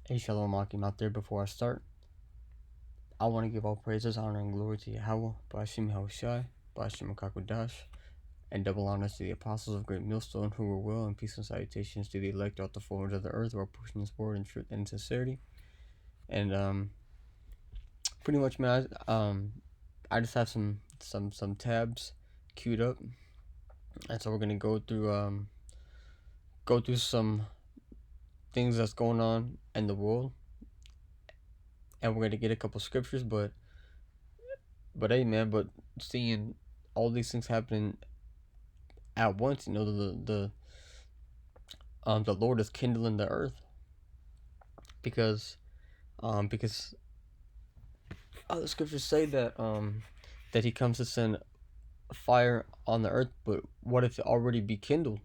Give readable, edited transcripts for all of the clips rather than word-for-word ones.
Hey, Shalom Akim out there. Before I start, I want to give all praises, honor, and glory to Yahweh, Bashim Yahushai, Bashim Kakudash, and double honors to the apostles of Great Millstone who were well, and peace and salutations to the elect throughout the four corners of the earth who are pushing this forward in truth and sincerity. And pretty much, man, I just have some tabs queued up, and so we're gonna go through some things that's going on in the world, and we're gonna get a couple scriptures, but hey, man, but seeing all these things happening at once, the Lord is kindling the earth because the scriptures say that He comes to send fire on the earth, but what if it already be kindled?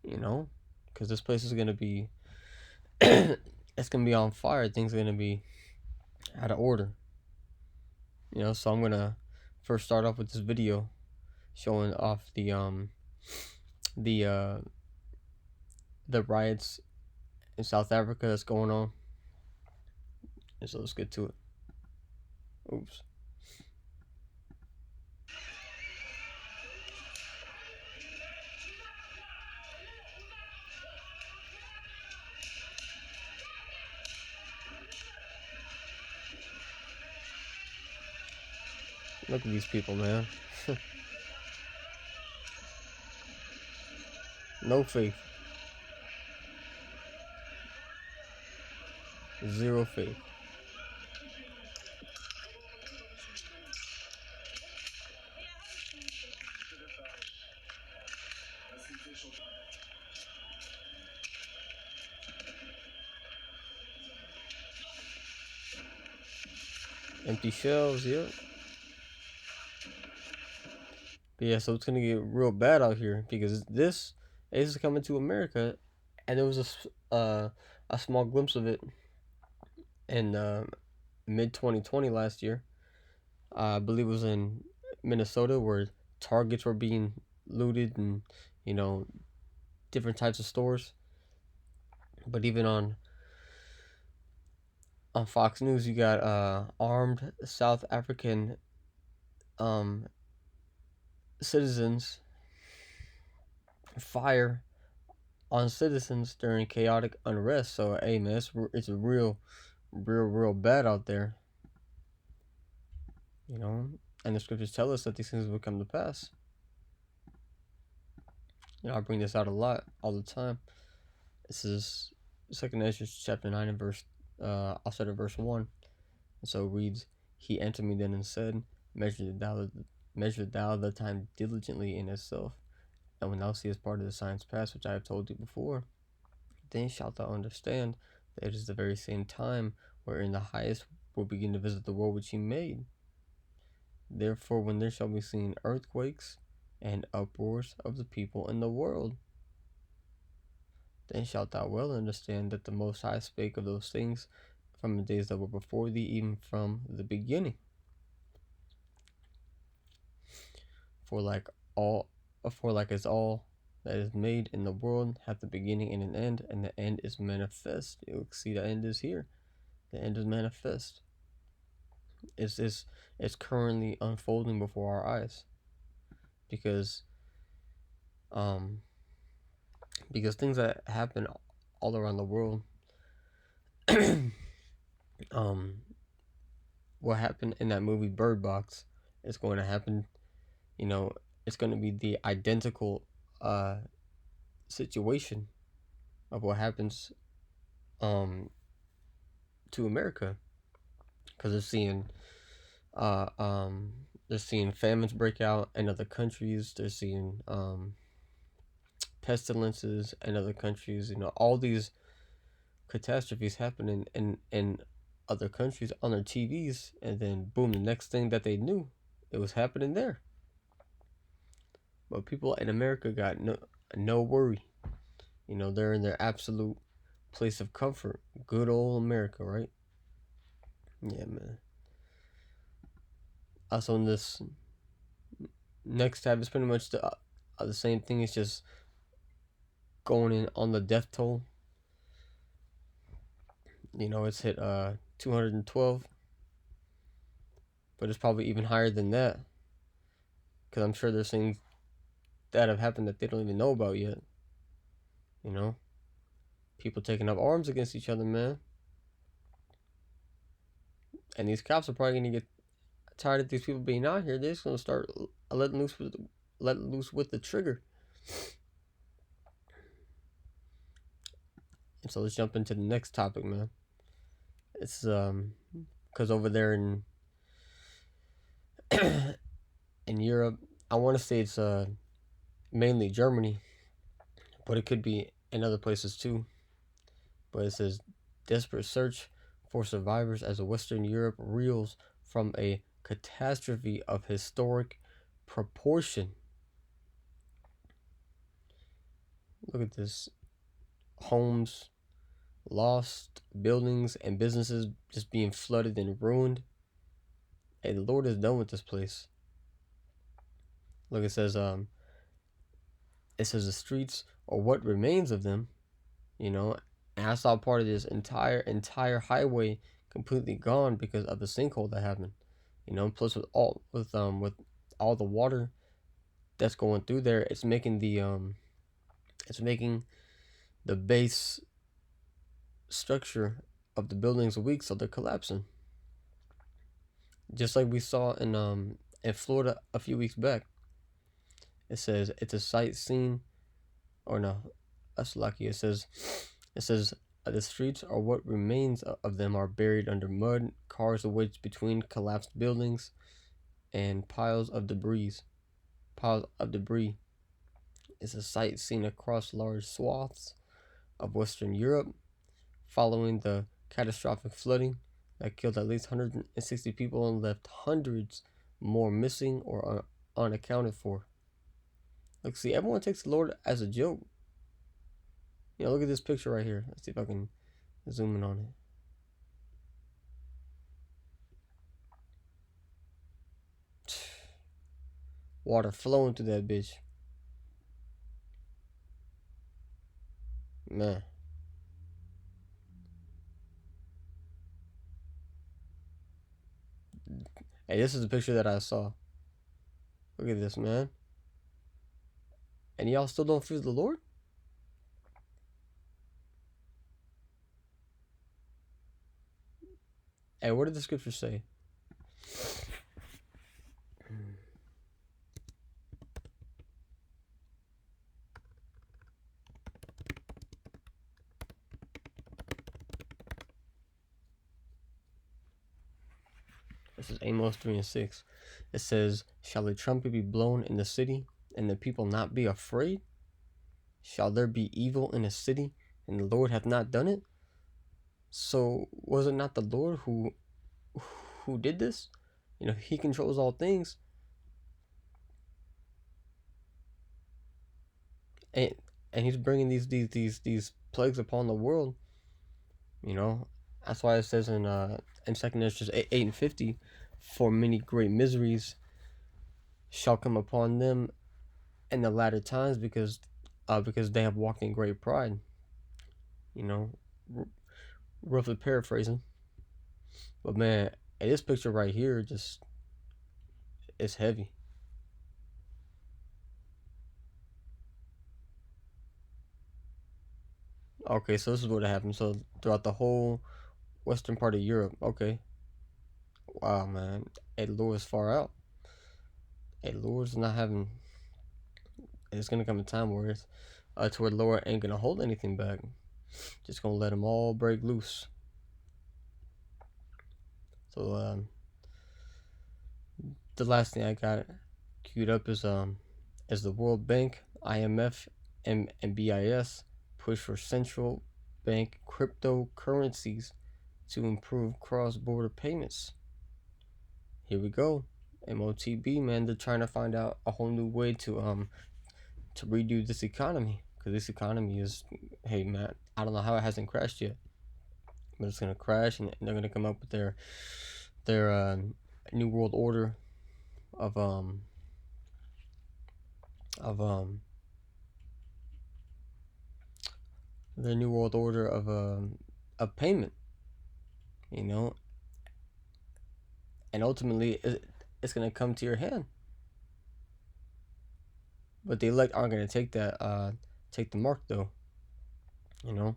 Because this place is gonna be it's gonna be on fire. Things are gonna be out of order. So I'm gonna first start off with this video showing off the the riots in South Africa that's going on. And so let's get to it. Oops. Look at these people, man. No faith. Zero faith. Empty shelves, yep. But yeah, so it's gonna get real bad out here because this is coming to America, and there was a small glimpse of it in mid 2020 last year. I believe it was in Minnesota where Targets were being looted and you know different types of stores. But even on Fox News, you got armed South African um, citizens fire on citizens during chaotic unrest. So, hey, man, it's real bad out there, you know. And the scriptures tell us that these things will come to pass. I bring this out a lot, all the time. This is 2nd Ezra chapter 9 and verse. I'll start at verse 1. And so it reads, He answered me then and said, Measure thou the time diligently in itself, and when thou seest part of the signs past which I have told thee before, then shalt thou understand that it is the very same time wherein the highest will begin to visit the world which he made. Therefore, when there shall be seen earthquakes and uproars of the people in the world, then shalt thou well understand that the Most High spake of those things from the days that were before thee, even from the beginning. For like as all that is made in the world hath a beginning and an end, and the end is manifest. You see, the end is here. The end is manifest. It's currently unfolding before our eyes. Because things that happen all around the world, what happened in that movie Bird Box is going to happen. It's going to be the identical situation of what happens to America, because uh, um, they're seeing famines break out in other countries. They're seeing pestilences in other countries. All these catastrophes happening in other countries on their TVs, and then boom, the next thing that they knew, it was happening there. But people in America got no worry. They're in their absolute place of comfort. Good old America, right? Yeah, man. Also, in this next tab is pretty much the same thing. It's just going in on the death toll. You know, it's hit 212, but it's probably even higher than that, because I'm sure there's things that have happened that they don't even know about yet. You know, people taking up arms against each other, man. And these cops are probably gonna get tired of these people being out here. They're just gonna start letting loose with the trigger. And so let's jump into the next topic, man. It's because over there in in Europe, I want to say it's mainly Germany, but it could be in other places too. But it says desperate search for survivors as Western Europe reels from a catastrophe of historic proportion. Look at this. Homes lost, buildings and businesses just being flooded and ruined. Hey, the Lord is done with this place. Look, it says the streets or what remains of them, you know, and I saw part of this entire highway completely gone because of the sinkhole that happened. You know, plus with all the water that's going through there, it's making the base structure of the buildings weak, so they're collapsing. Just like we saw in Florida a few weeks back. It says it's a sight seen, or no, that's lucky. It says the streets or what remains of them are buried under mud, cars wedged between collapsed buildings, and piles of debris. It's a sight seen across large swaths of Western Europe following the catastrophic flooding that killed at least 160 people and left hundreds more missing or unaccounted for. Look, see, everyone takes the Lord as a joke. You know, look at this picture right here. Let's see if I can zoom in on it. Water flowing through that bitch. Man. Hey, this is the picture that I saw. Look at this, man. And y'all still don't fear the Lord? Hey, what did the scripture say? This is Amos 3:6. It says, shall a trumpet be blown in the city, and the people not be afraid? Shall there be evil in a city, and the Lord hath not done it? So was it not the Lord who did this? You know, he controls all things. And he's bringing these plagues upon the world. You know, that's why it says in 2nd Esdras 8:50, for many great miseries shall come upon them in the latter times, because they have walked in great pride. You know, roughly paraphrasing. But man, this picture right here just is heavy. Okay, so this is what happened. So throughout the whole western part of Europe, okay. Wow, man. Hey, Lord's far out. Hey, Lord's not having. It's gonna come a time where it's to where the Lord ain't gonna hold anything back. Just gonna let them all break loose. So the last thing I got queued up is the World Bank, IMF, and BIS push for central bank cryptocurrencies to improve cross-border payments. Here we go. MOTB, man, they're trying to find out a whole new way to redo this economy, because this economy is, hey man, I don't know how it hasn't crashed yet, but it's gonna crash, and they're gonna come up with their new world order of their new world order of payment. you know, and ultimately it's gonna come to your hand. But the elect aren't gonna take the mark though. You know,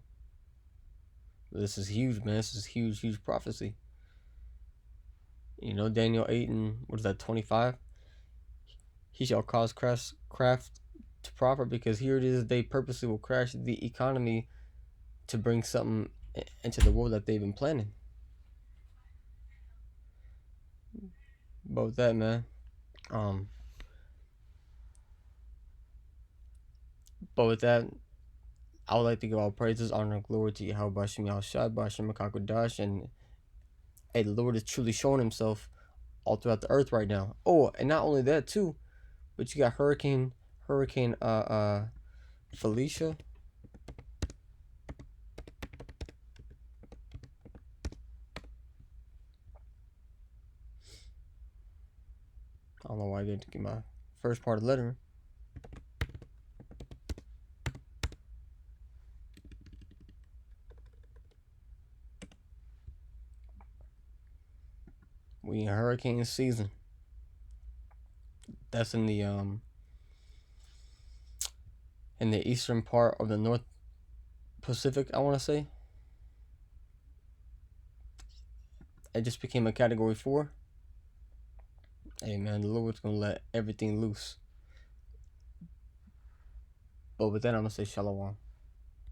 this is huge, man. This is huge, huge prophecy. You know, Daniel 8 and what is that, 25? He shall cause craft to prosper, because here it is, they purposely will crash the economy to bring something into the world that they've been planning. But with that, man, um, but with that, I would like to give all praises, honor, and glory to Yahweh Bashim Yahushua, Bashim Makakodash, and hey, the Lord is truly showing Himself all throughout the earth right now. Oh, and not only that too, but you got Hurricane Felicia. I don't know why I didn't get my first part of the letter. We in hurricane season. That's in the eastern part of the North Pacific, I want to say. It just became a category 4. Hey man, the Lord's gonna let everything loose. But with that, I'm gonna say shalom.